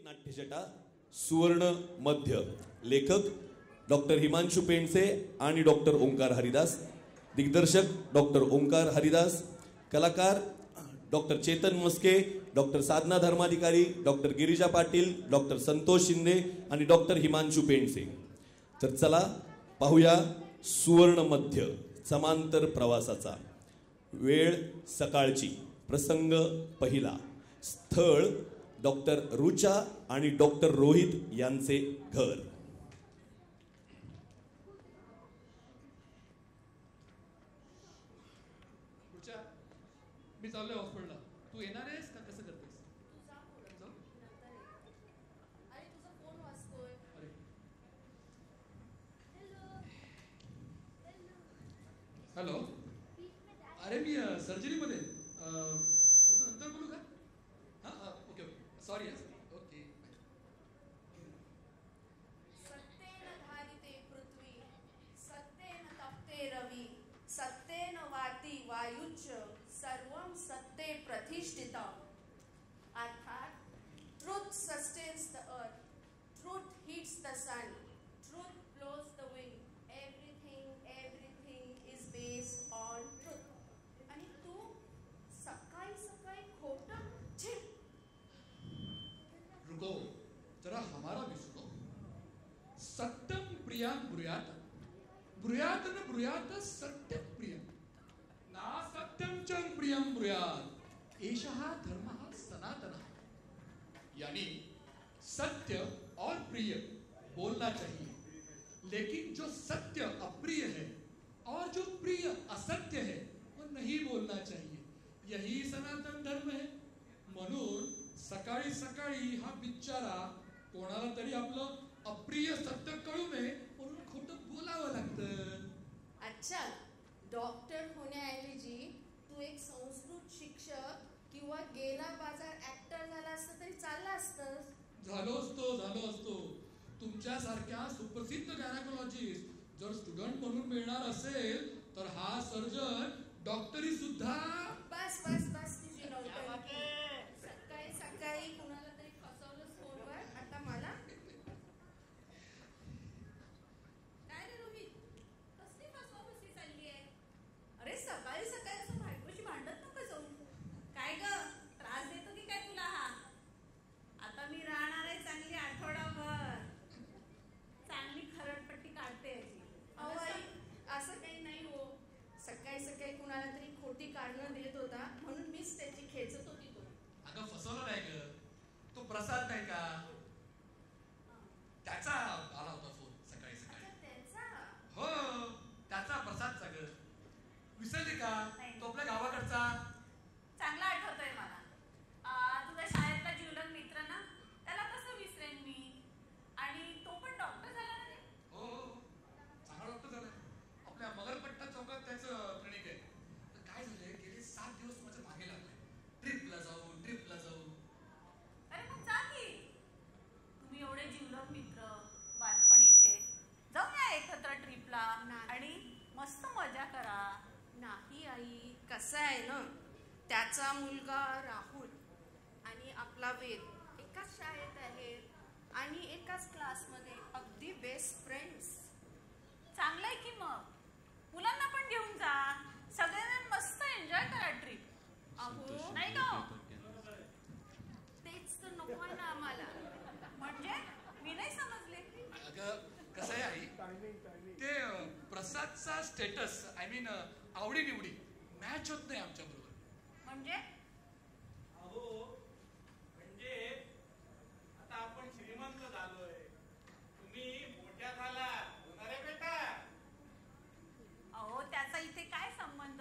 नाट्यछटा सुवर्ण मध्य. लेखक डॉक्टर हिमांशु पेंडसे आणि डॉक्टर ओंकार हरिदास. दिग्दर्शक डॉक्टर ओंकार हरिदास. कलाकार डॉक्टर चेतन मस्के, डॉक्टर साधना धर्माधिकारी, डॉक्टर गिरिजा पाटील, डॉक्टर संतोष शिंदे आणि डॉक्टर हिमांशु पेंडसे. तर चला पाहूया सुवर्ण मध्य समांतर प्रवासाचा. वेळ सकाळची. प्रसंग पहिला. स्थळ डॉक्टर रुचा आणि डॉक्टर रोहित यांचे घर. रुचा, मी चाललोय हॉस्पिटलला. तू येणार आहेस का? कसं करतेस? हॅलो. अरे मी सर्जरीमध्ये. थोडंसं नंतर बोलू का? हां ओके ओके. सॉरी. ओके. सत्तेन धारिते पृथ्वी, सत्तेन तप्ते रवी, सत्तेन वाती वायुच्च, सर्वं सत्ते प्रतिष्ठितम्. अर्थात truth sustains the earth, truth heats the sun, truth blows the wind. Everything is based on truth. आणि तू सकाळी सकाळी खोटं. रुको जरा, हमारा भी सुनो. सत्यम प्रियम ब्रूयात, ब्रूयात न ब्रूयात सत्यम प्रियम, ना सत्यम च प्रियम ब्रूयात, एषः धर्मः सनातनः. यानी सत्य और प्रिय बोलना चाहिए, लेकिन जो सत्य अप्रिय है और जो प्रिय असत्य है वो नहीं बोलना चाहिए. यही सनातन धर्म है. म्हणून सकाळी सकाळी हा बिचारा कोणाला तरी आपलं अप्रिय सत्य कळू नये म्हणून खोटं बोलावं लागतं. अच्छा, डॉक्टर होण्याऐवजी तू एक संस्कृत शिक्षक किंवा गेला बाजार ऍक्टर झाला असतं तरी चाललं असतं. झालो असतो. तुमच्यासारख्या सुप्रसिद्ध गायनेकोलॉजिस्ट जर स्टुडंट म्हणून मिळणार असेल तर हा सर्जन डॉक्टरी सुद्धा. बस तुझी नौटंकी. सकाळी सकाळी कुणाला तरी फसवलं फोनवर. आता मला काय रे रोहित, कसली फसवाफसवी चालली आहे? अरे सकाळी सकाळी असं बायकोशी भांडत नको जाऊ. काय ग, त्रास देतो की काय तुला हा? आता मी राहणार आहे चांगली आठवडाभर. चांगली खरडपट्टी काढते याची. अहो आई, असं काही नाही हो. सकाळी सकाळी कुणाला तरी खोटी कारणं देत होता म्हणून मीच त्याची खेचत होती. तो अगं फसवलं नाही ग. तो प्रसाद नाही का, त्याचा आला होता फोन सकाळी सकाळी. त्याचा? हो, त्याचा प्रसादचा ग. विसरली का? तो आपल्या गावाकडचा. चांगला आठवतोय मला. तुझ्या शाळेतला जीवलग मित्र ना, त्याला कसं विसरेन मी. आणि तो पण डॉक्टर झाला ना रे. हो, चांगला डॉक्टर झालाय. आपल्या मगरपट्टा चौकात त्याचं क्लिनिक आहे. तर काय झालंय, गेले 7 दिवस माझ्या मागे लागले. ट्रिपला जाऊ. अरे मग जा की. तुम्ही एवढे जीवलग मित्र बालपणीचे, जाऊया एकत्र ट्रिपला आणि मस्त मजा करा. नाही आई, कसं आहे ना, त्याचा मुलगा राहुल आणि आपला वेद एकाच शाळेत आहेत आणि एकाच क्लासमध्ये, अगदी बेस्ट फ्रेंड्स. चांगलंय की मग. मुलांना पण घेऊन जा. सगळेजण मस्त एन्जॉय करा ट्रिप. अहो नाही का? तेच तर नको आहे ना आम्हाला. म्हणजे मी नाही समजले. अगं कसं आहे आई, ते प्रसादचा स्टेटस, आय मीन आवडी निवडी मॅच होत नाही आमच्या बरोबर. म्हणजे आता आपण श्रीमंत झालोय, तुम्ही मोठ्या झाला होणारे बेटा. अहो त्याचा इथे काय संबंध?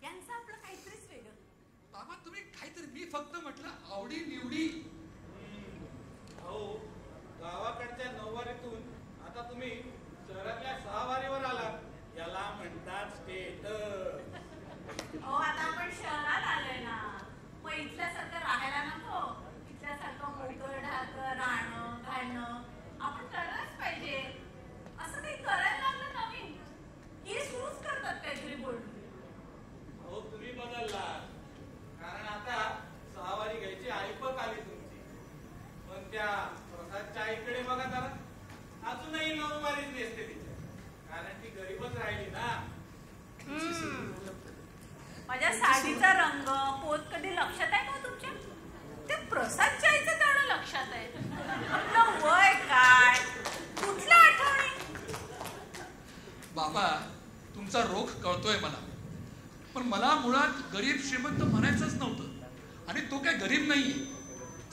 यांचं आपलं काहीतरीच वेगळं. बाबा तुम्ही काहीतरी, मी फक्त म्हटलं आवडी निवडी. अहो, गावाकडच्या 9 वारीतून आता तुम्ही शहरातल्या 6 वारीवर आलात. याला म्हणतात स्टेटस. अहो आता आपण शहरात आलोय ना. त्या प्रसादच्या आईकडे बघा जरा. अजूनही नवमारीच नेसते तिच्या, कारण ती गरीबच राहिली ना. माझ्या साडीचा रंग पोत कधी लक्षात आहे का तुमच्या? त्या प्रसादच्या आईचं तेवढं लक्षात आहे. आपलं वय काय, कुठल्या आठवणी? बाबा, तुमचा रोख कळतोय मला, पण मला मुळात गरीब श्रीमंत म्हणायचंच नव्हतं. आणि तो काय गरीब नाहीये,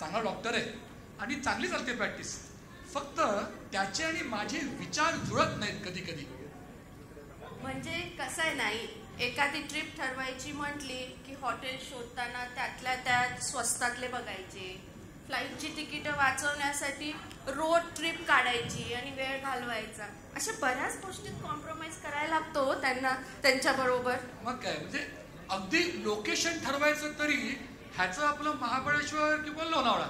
चांगला डॉक्टर आहे आणि चांगली चालते प्रॅक्टिस. फक्त त्याचे आणि माझे विचार जुळत नाहीत कधी कधी. म्हणजे कसं आहे नाही, एखादी ट्रिप ठरवायची म्हटली की हॉटेल शोधताना त्यातल्या त्यात स्वस्तातले बघायचे, फ्लाईटची तिकीटं वाचवण्यासाठी रोड ट्रिप काढायची आणि वेळ घालवायचा, अशा बऱ्याच गोष्टीत कॉम्प्रोमाइज करायला लागतो त्यांना त्यांच्याबरोबर. मग काय, म्हणजे अगदी लोकेशन ठरवायचं तरी ह्याचं आपलं महाबळेश्वर किंवा लोणावळा.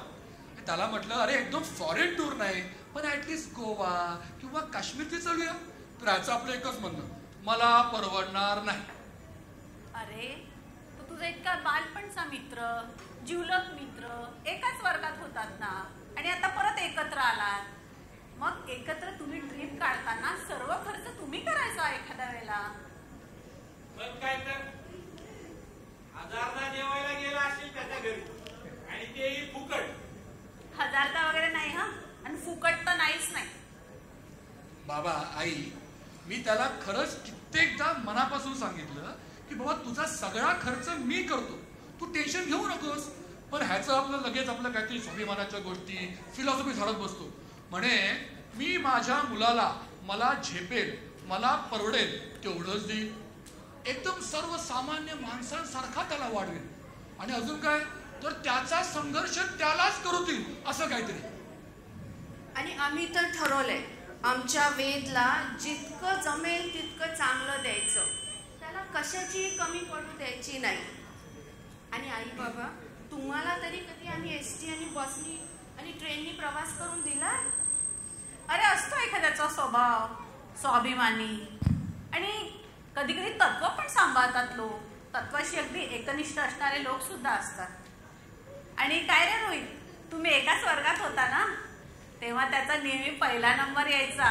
त्याला म्हटलं अरे एकदम फॉरेन टूर नाही, पण ऍटलिस्ट गोवा किंवा काश्मीरची चालूया. तर ह्याचं आपलं एकच म्हणणं, मला परवडणार नाही. अरे तो तुझा इतका बालपणचा मित्र, जिवलग मित्र, एकाच वर्गात होतात ना, आणि आता परत एकत्र आलात. मग एकत्र तुम्ही ट्रिप काढताना सर्व खर्च तुम्ही करायचा एखाद्या वेळेला. मग काय तर हजारदा जेवायला गेला असेल त्याच्या घरी, आणि तेही फुकट. हजारदा वगैरे नाही हा, आणि फुकट तर नाहीच नाही. बाबा, आई, मी त्याला खरंच कित्येकदा मनापासून सांगितलं की बाबा तुझा सगळा खर्च मी करतो, तू टेन्शन घेऊ नकोस. पण ह्याचं आपलं लगेच आपलं काहीतरी स्वाभिमानाच्या गोष्टी, फिलॉसॉफी झाडत बसतो. म्हणे मी माझ्या मुलाला मला झेपेल, मला परवडेल तेवढंच देईल, एकदम सर्वसामान्य माणसांसारखा त्याला वाढवेल, आणि अजून काय तर त्याचा संघर्ष त्यालाच करू देईल असं काहीतरी. आणि आम्ही तर ठरवलंय, आमच्या वेदला जितकं जमेल तितकं चांगलं द्यायचं, त्याला कशाची कमी पडू द्यायची नाही. आणि आई बाबा, तुम्हाला तरी कधी आम्ही एसटी आणि बसनी आणि ट्रेननी प्रवास करून दिला? अरे असतो एखाद्याचा स्वभाव स्वाभिमानी, आणि कधी कधी तत्व पण सांभाळतात लोक. तत्वाशी अगदी एकनिष्ठ असणारे लोक सुद्धा असतात. आणि काय रे रोहित, तुम्ही एकाच वर्गात होता ना, तेव्हा त्याचा नेहमी पहिला नंबर यायचा.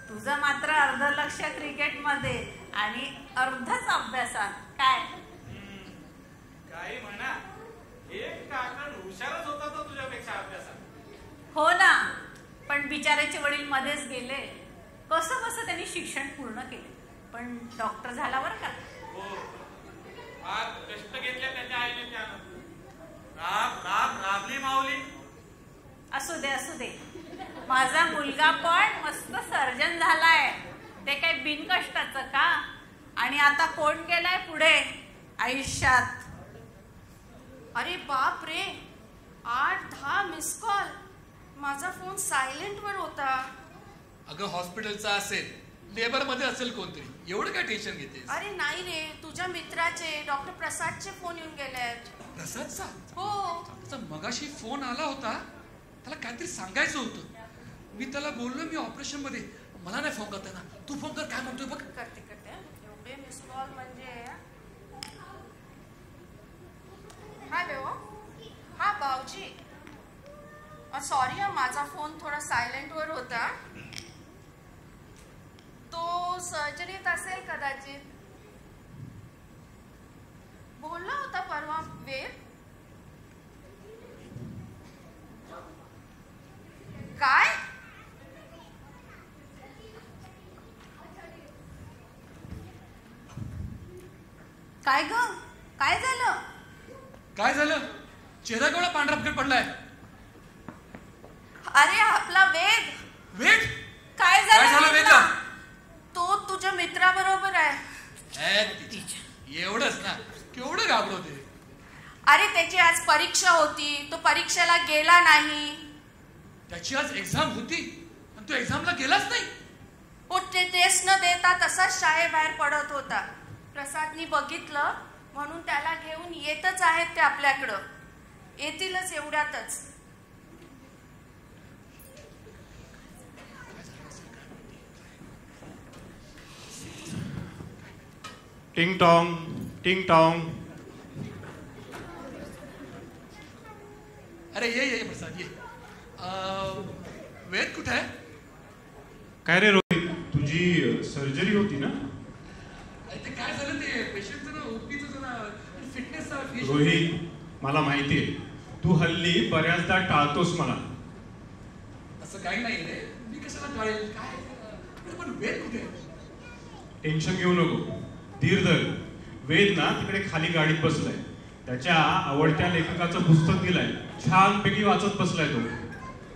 तुझं मात्र अर्ध लक्ष क्रिकेटमध्ये आणि अर्धच अभ्यासात. काय काही म्हणा, एक काकण हुशारच होता तो तुझ्यापेक्षा अभ्यासात. हो ना, पण बिचाऱ्याचे वडील मध्येच गेले. कसं कसं त्यांनी शिक्षण पूर्ण केले, पण डॉक्टर झाला बरं का. हो, फार कष्ट घेतले त्याच्या आईने त्यानं. राबली माऊली. असू दे असू दे, माझा मुलगा पण मस्त सर्जन झालाय. ते काही बिनकष्टाचं का. आणि आता कोण गेलाय पुढे आयुष्यात. अरे बाप रे, 8-10 मिस कॉल. माझा फोन सायलेंटवर होता. अगं हॉस्पिटलचा असेल, लेबर मध्ये असेल कोणतरी, एवढं काय टेन्शन घेतेस? अरे नाही रे, तुझ्या मित्राचे डॉक्टर प्रसादचे फोन येऊन गेलेत. प्रसादचा? हो. त्याचा मगाशी फोन आला होता, त्याला काहीतरी सांगायचं होतं. मी त्याला बोललो मी ऑपरेशन मध्ये, मला नाही फोन करता ना, तू फोन कर, काय म्हणतोय बघ. करते एवढे मिस कॉल म्हणजे. हॅलो, हा भाऊजी, सॉरी हा, माझा फोन थोडा सायलेंटवर होता. तो सर्जरीत असेल कदाचित. बोलला होता परवा वेळ. काय? काय ग, काय झालं? काय झालं? चेहरा केवढा पांढरा फुकट पडलाय. अरे आपला वेद. वेद? काय काय झालं झालं वेदला? तो तुझ्या मित्राबरोबर आहे. एवढंच ना, केवढं घाबरवते. अरे त्याची आज परीक्षा होती, तो परीक्षेला गेला नाही. त्याची आज एक्झाम होती आणि तो एक्झामला गेलाच नाही. हो, ते टेस्ट न देता तसाच शाळेबाहेर पडत होता. प्रसादनी बघितलं म्हणून त्याला घेऊन येतच आहेत ते आपल्याकडं. येतीलच एवढ्यातच. टिंग टॉंग टिंग टॉंग. अरे ये प्रसाद ये. वेद कुठे आहे? काय रे रोहित, तुझी सर्जरी होती ना? ते काय झालं ते पेशंटचं ना ओपीचं जरा फिटनेसचा रोहित, मला माहितीये तू हल्ली बऱ्याचदा टाळतोस मला. असं काही नाही रे, मी कशाला टाळेल काय. पण वेद कुठे? टेन्शन घेऊ नको, धीर धर. वेद ना तिकडे खाली गाडीत बसलाय, त्याच्या आवडत्या लेखकाचं पुस्तक दिलंय, छानपैकी वाचत बसलाय तो.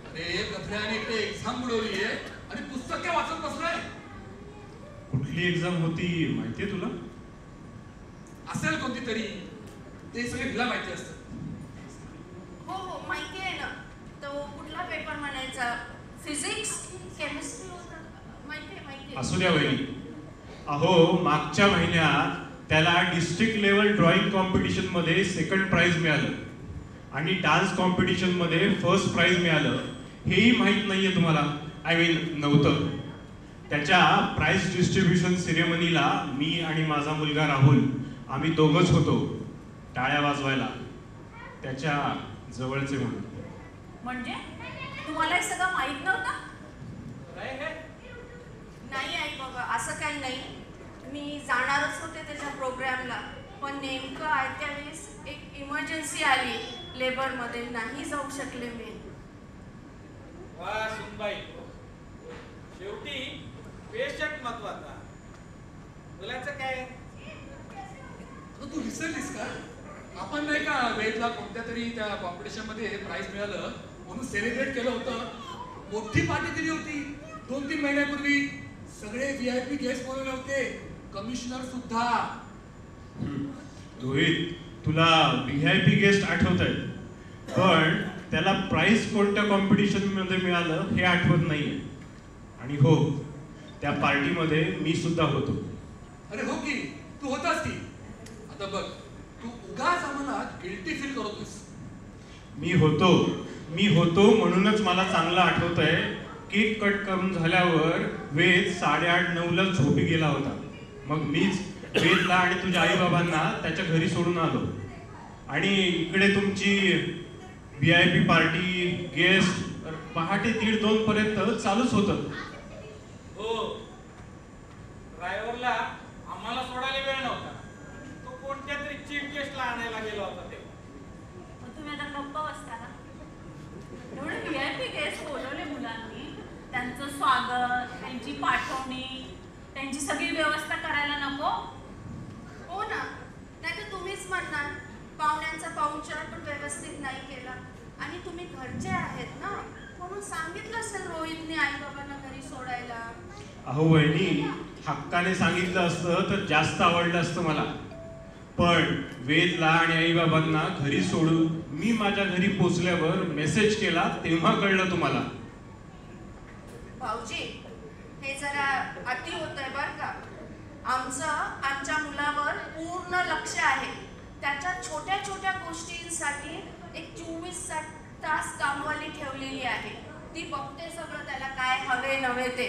अरे गधड्याने इकडे एक्झाम बुडवली आहे आणि पुस्तक काय वाचत बसलाय? कुठली एक्झाम होती माहितीये तुला? असेल कोणती तरी, ते सगळे तुला माहिती असतं. हो हो माहिती आहे ना. तो कुठला पेपर म्हणायचा? फिजिक्स केमिस्ट्री होता. माहिती आहे. असू द्या वहिनी. अहो मागच्या महिन्यात त्याला डिस्ट्रिक्ट लेवल ड्रॉइंग कॉम्पिटिशन मध्ये सेकंड प्राइज मिळालं आणि डान्स कॉम्पिटिशन मध्ये फर्स्ट प्राइज मिळालं. हेही माहित नाहीये तुम्हाला? आय मीन नव्हतं. त्याच्या प्राइज डिस्ट्रीब्युशन सेरेमनीला मी आणि माझा मुलगा राहुल आम्ही दोघंच होतो टाळ्या वाजवायला, त्याच्या जवळचे म्हणून. म्हणजे तुम्हाला हे सगळं माहित नव्हतं? नाही आई बाबा, असं काही नाही. मी जाणारच होते त्याच्या प्रोग्रामला, पण नेमकं आयत्या वेळेस एक इमर्जन्सी आली लेबरमध्ये, नाही जाऊ शकले मी. वा सुनबाई, शेवटी पेशंट महत्वाचा. मुलाचं काय? तू विसरलीस का? आपण नाही का वेदला कोणत्या तरी त्या कॉम्पिटिशन मध्ये प्राइज मिळालं म्हणून सेलिब्रेट केलं होतं. मोठी पार्टी दिली होती 2-3 महिन्यापूर्वी. सगळे VIP गेस्ट बोलवले होते, कमिशनर सुद्धा. रोहित, तुला VIP गेस्ट आठवत आहेत, पण त्याला प्राइज कोणत्या कॉम्पिटिशन मध्ये मिळालं हे आठवत नाहीये. आणि हो, त्या पार्टीमध्ये मी सुद्धा होतो. अरे हो की, तू होतास की. आता बघ, तू उगाच आम्हाला गिल्टी फील करतोस. मी होतो म्हणूनच मला चांगलं आठवतंय. केक कट करून झाल्यावर वेद 8:30-9ला झोपी गेला होता. मग मीच वेदला आणि तुझ्या आई बाबांना त्याच्या घरी सोडून आलो. आणि इकडे तुमची VIP पार्टी, गेस्ट पहाटे 1:30-2 पर्यंत चालूच होतं. हो, ड्रायव्हरला आम्हाला सोडायला वेळ नव्हता. तो कोणत्या तरी चीफ गेस्टला आणायला गेला होता तेव्हा. तुम्ही आता गप्प बसता ना? एवढे VIP गेस्ट बोलवले मुलांनी, त्यांचं स्वागत, त्यांची पाठवणी, त्यांची सगळी व्यवस्था करायला नको? हो ना, नाही तर तुम्हीच म्हणणार पाहुण्यांचा पाहुणचार पण व्यवस्थित नाही केला. आणि तुम्ही घरचे आहेत ना, म्हणून सांगितलं असेल रोहितने आई बाबांना घरी सोडायला. अहो वहिनी, हक्काने सांगितलं असतं तर जास्त आवडलं असतं मला. पण वेदला आणि आई बाबांना घरी सोडून मी माझ्या घरी पोचल्यावर मेसेज केला तेव्हा कळलं तुम्हाला. भाऊजी, हे जरा अति होतंय बरं का. आमच्या मुलावर पूर्ण लक्ष आहे. त्याच्या छोट्या छोट्या गोष्टींसाठी एक 24 तास कामवाली ठेवलेली आहे. ती बघते सगळं, त्याला काय हवे नव्हे ते.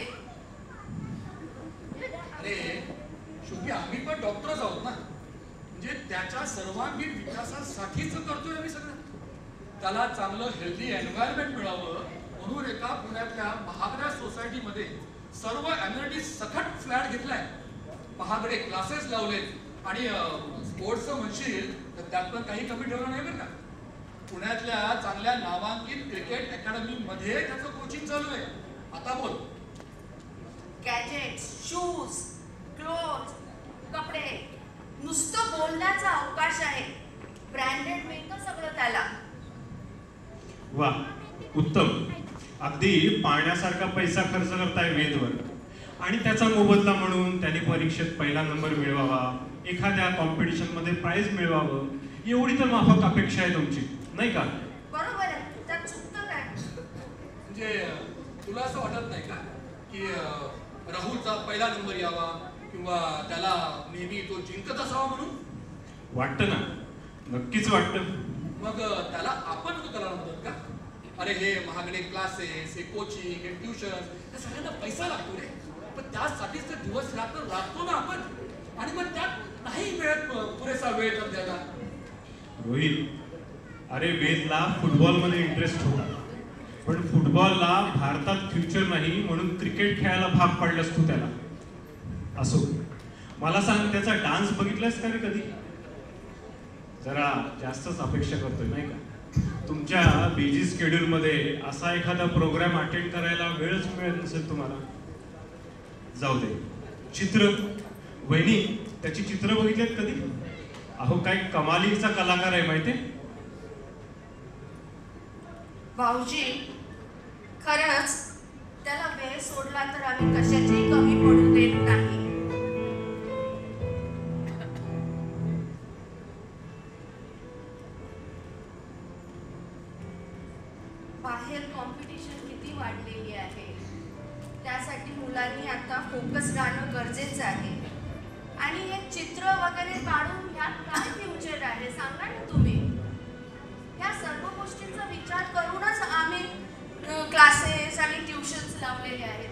अरे शेवटी आम्ही पण डॉक्टरच आहोत ना, म्हणजे त्याच्या सर्वांगीण विकासासाठीच करतोय आम्ही सगळं. त्याला चांगलं हेल्दी एन्व्हायरमेंट मिळावं म्हणून एका पुण्यातल्या महागड्या सोसायटीमध्ये सर्व अम्युनिटी सकट फ्लॅट घेतलाय, महागडे क्लासेस लावलेत आणि स्पोर्ट्सचं म्हणशील तर त्यात पण काही कमी ठेवलं नाही बरं का. पुण्यातल्या चांगल्या नामांकित क्रिकेट अकॅडमी मध्ये त्याचं कोचिंग चालू आहे. आता बोल. गॅजेट्स, शूज, क्लोथ, कपडे, नुसतं बोलण्याचा अवकाश आहे. ब्रँडेड मिळतं सगळं त्याला. वा, उत्तम. अगदी पाण्यासारखा पैसा खर्च करताय वेदवर. आणि त्याचा मोबदला म्हणून त्याने परीक्षेत पहिला नंबर मिळवावा, एखाद्या कॉम्पिटिशन मध्ये प्राइज मिळवावं, एवढी तर माफक अपेक्षा आहे तुमची, नाही का? बरोबर आहे, त्यात चुकतं काय? म्हणजे तुला असं वाटत नाही का की राहुलचा पहिला नंबर यावा किंवा त्याला नेहमी तो जिंकत असावा म्हणून? वाटतं ना, नक्कीच वाटतं. मग त्याला आपण नको त्याला म्हणतात का? अरे हे महागडे क्लासेस, हे कोचिंग, हे ट्युशन, या सगळ्यांना पैसा लागतो रे. पण त्यासाठीच तर दिवस रात्र लागतो ना आपण. आणि मग त्यात नाही मिळत पुरेसा वेळ तर द्यायला. रोहित, अरे वेदला फुटबॉलमध्ये इंटरेस्ट होता, पण फुटबॉलला भारतात फ्युचर नाही म्हणून क्रिकेट खेळायला भाग पाडलास तू त्याला. असो, मला सांग, त्याचा डान्स बघितलास का रे कधी? जरा जास्तच अपेक्षा करतोय नाही का? तुमच्या बिझी स्केड्यूल मध्ये असा एखादा प्रोग्राम अटेंड करायला वेळच मिळत नसेल तुम्हाला. जाऊ दे, चित्र, वहिनी त्याची चित्र बघितलेत कधी? अहो काय कमालीचा कलाकार आहे माहितीये. भाऊजी, खरंच त्याला वेळ सोडला तर आम्ही कशाचीही कमी पडू देत नाही. बाहेर कॉम्पिटिशन किती वाढलेली आहे, त्यासाठी मुलांनी आता फोकस राहणं गरजेचं आहे. आणि हे चित्र वगैरे काढून ह्यात काय फ्युचर आहे सांगा ना तुम्ही. ह्या सर्व गोष्टींचा विचार करूनच आम्ही क्लासेस आणि ट्युशन्स लावलेले आहेत.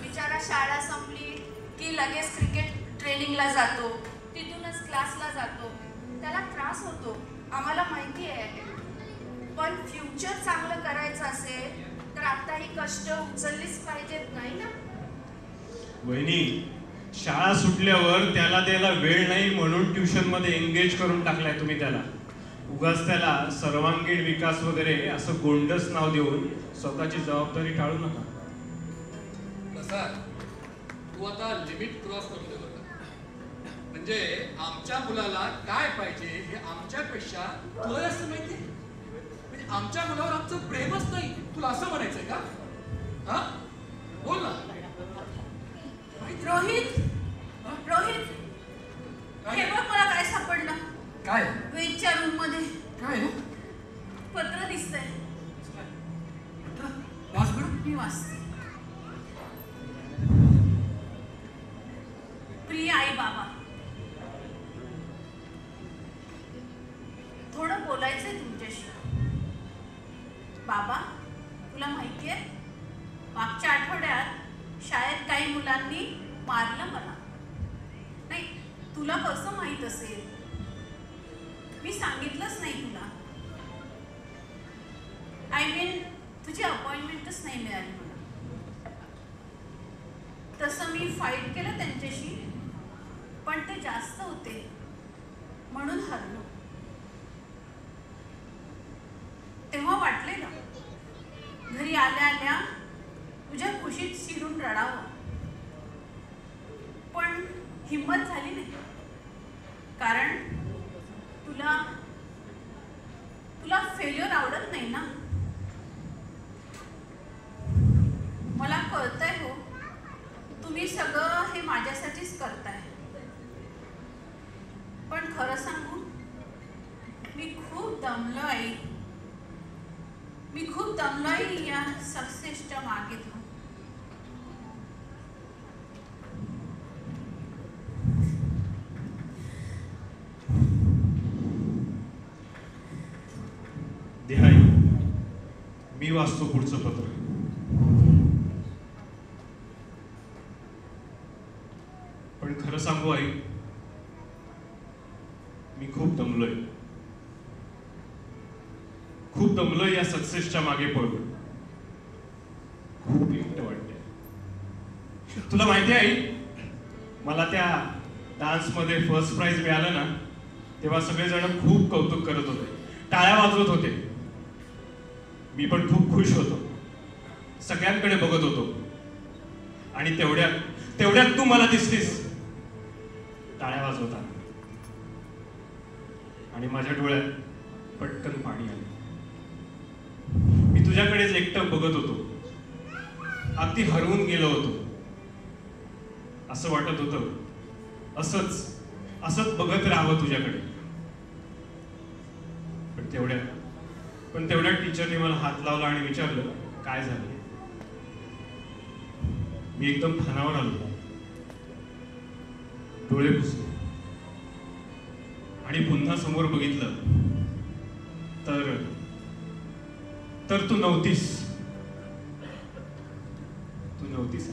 बिचारा शाळा संपली की लगेच क्रिकेट ट्रेनिंगला जातो, तिथूनच क्लासला जातो, त्याला त्रास होतो, आम्हाला माहिती आहे. पण फ्युचर चांगलं करायचं असेल तर आता ही कष्ट उचललीच पाहिजेत नाही ना. वहिनी, शाळा सुटल्यावर त्याला द्यायला वेळ नाही म्हणून ट्युशन मध्ये एंगेज करून टाकलाय तुम्ही त्याला. उगाच त्याला सर्वांगीण विकास वगैरे असं गोंडस नाव देऊन स्वतःची जबाबदारी टाळू नका. प्रसाद, तू आता लिमिट क्रॉस करून देतो का? म्हणजे आमच्या मुलाला काय पाहिजे हे आमच्यापेक्षा तुला जास्त माहिती. म्हणजे आमच्या मुलावर आमचं प्रेमच नाही, तुला असं म्हणायचंय का? हा, बोल ना. रोहित, रोहित, हे बघ मला काय सापडलं. काय? वेदच्या रूम मध्ये काय? पत्र दिसतंय. वाच बरं. मी वाचते. प्रिय आई बाबा, थोडं बोलायचंय तुमच्याशी. बाबा, तुला माहितीये मागच्या आठवड्यात शाळेत काही मुलांनी मारलं मला. नाही, तुला कसं माहित असेल? मी सांगितलंच नाही तुला. आय मीन तुझी अपॉइंटमेंटच नाही मिळाली मला. तसं मी फाईट केलं त्यांच्याशी, पण ते जास्त होते म्हणून हरलो. तेव्हा वाटलेलं घरी आल्या आल्या तुझ्या खुशीत शिरून रडावं, पण हिम्मत झाली नाही. कारण तुला फेल्युअर आवडत नाही ना. मला कळतंय हो, तुम्ही सगळं हे माझ्यासाठीच करताय. पण खरं सांगू, मी खूप दमलो आई. मी खूप दमलोय या सक्सेसच्या मागे. देहाई, मी वाचतो पुढचं पत्र. पण खरं सांगू आई, मी खूप दमलोय. खूप दमलोय या सक्सेसच्या मागे पळून. खूप एकटं वाटतंय. तुला माहिती आहे आई, मला त्या डान्स मध्ये फर्स्ट प्राइज मिळालं ना, तेव्हा सगळेजण खूप कौतुक करत होते, टाळ्या वाजवत होते. मी पण खूप खुश होतो, सगळ्यांकडे बघत होतो. आणि तेवढ्यात तू मला दिसलीस टाळ्या वाजवताना. आणि माझ्या डोळ्यात पटकन पाणी आलं. मी तुझ्याकडेच एकटं बघत होतो, अगदी हरवून गेलो होतो. असं वाटत होतं असंच बघत राहावं तुझ्याकडे. पण तेवढ्यात टीचरने मला हात लावला आणि विचारलं, काय झालं? मी एकदम फनावर आलो, डोळे पुसले आणि पुन्हा समोर बघितलं तर तू नव्हतीस. तू नव्हतीस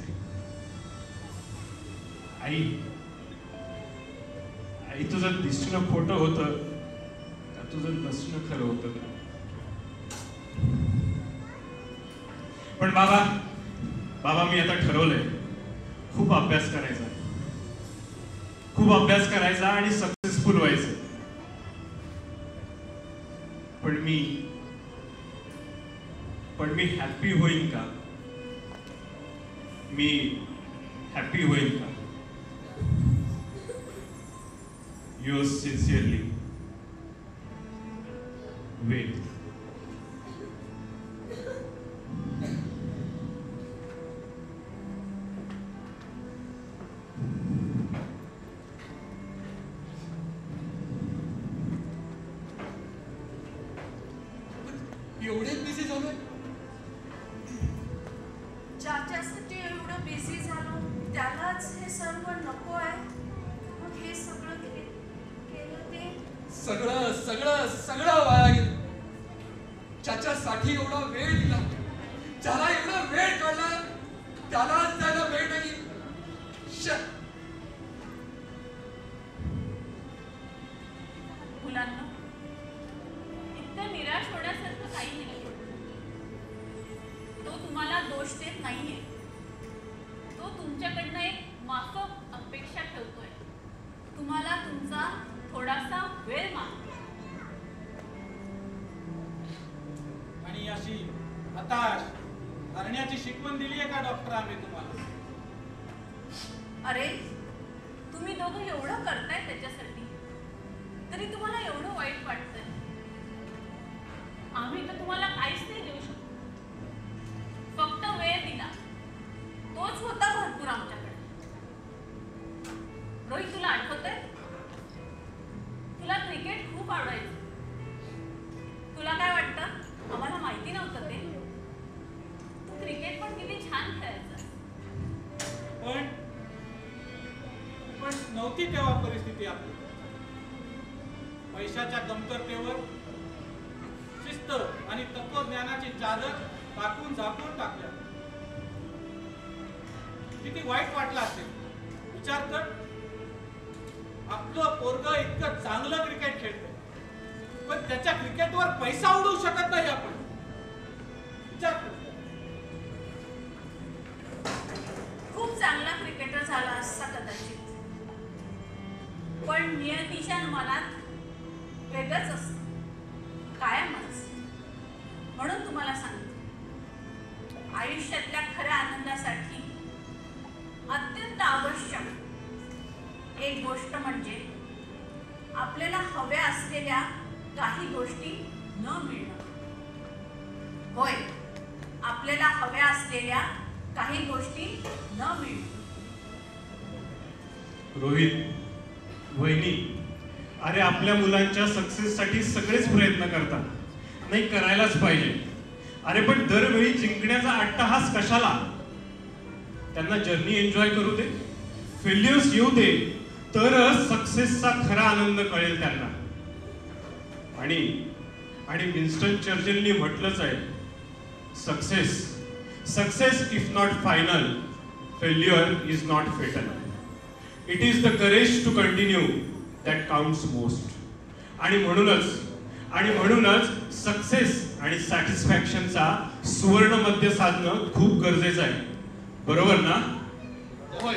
आई. आई, तुझं दिसणं खोटं होतं का तुझं नसणं खरं होतं? पण बाबा मी आता ठरवलंय खूप अभ्यास करायचा आणि सक्सेसफुल व्हायचं. पण मी हॅपी होईन का? मी हॅपी होईन का? Yours sincerely, Ved. एवढे बिझी झालोय? ज्याच्यासाठी एवढं बिझी झालो त्यालाच हे सर्व नको आहे. मग हे सगळं केलं ते सगळं वाया गेलं. ज्याच्यासाठी एवढा वेळ दिला, ज्याला एवढा वेळ काढला, त्यालाच त्याला वेळ नाही. मुलांना इतकं निराश होण्यासारखं काही नाही. तो तुम्हाला दोष देत नाहीये. तो तुमच्याकडनं एक माफक अपेक्षा ठेवतोय. तुम्हाला तुमचा थोडासा वेळ मागतो. आणि अशी हताश करण्याची शिकवण दिली आहे का डॉक्टर आम्ही तुम्हाला? अरे तुम्ही दोघं एवढं करताय त्याच्यासाठी, तरी तुम्हाला एवढं वाईट वाटतंय. आम्ही तर तुम्हाला काहीच नाही देऊ शकतो. फक्त वेळ दिला, तोच होता भरपूर आमच्याकडे. रोहित, तुला आठवतंय? तुला क्रिकेट खूप आवडायचं. तुला काय वाटतं? आम्हाला माहिती नव्हतं ते. तू क्रिकेट पण किती छान खेळायचं. पण नव्हती तेव्हा परिस्थिती आपली. पैशाच्या कमतरतेवर शिस्त आणि तत्वज्ञानाची चादर टाकून झाकून टाकल्या. किती वाईट वाटलं असेल. विचार कर, आपलं पोरगं इतकं चांगलं क्रिकेट खेळतंय, पण त्याच्या क्रिकेटवर पैसा उडवू शकत नाही आपण. विचार कर. खूप चांगला क्रिकेटर झाला असता कदाचित, पण नियतीच्या मनात वेगळंच असतं, कायमच. म्हणून तुम्हाला सांगते, आयुष्यातल्या खऱ्या आनंदासाठी अत्यंत आवश्यक एक गोष्ट म्हणजे आपल्याला हव्या असलेल्या काही गोष्टी न मिळणं. होय, आपल्याला हव्या असलेल्या काही गोष्टी न मिळणं. रोहित, वहिनी, अरे आपल्या मुलांच्या सक्सेससाठी सगळेच प्रयत्न करतात. नाही, करायलाच पाहिजे. अरे पण दरवेळी जिंकण्याचा अट्टहास कशाला? त्यांना जर्नी एन्जॉय करू दे, फेल्युअर्स येऊ दे, तरच सक्सेसचा खरा आनंद कळेल त्यांना. आणि विन्स्टन चर्चिलनी म्हटलंच आहे, success if not final, failure is not fatal. It is the courage to continue that counts most. आणि म्हणूनच सक्सेस आणि सॅटिस्फॅक्शनचा सुवर्ण मध्य साधणं खूप गरजेचं आहे. बरोबर ना? होय.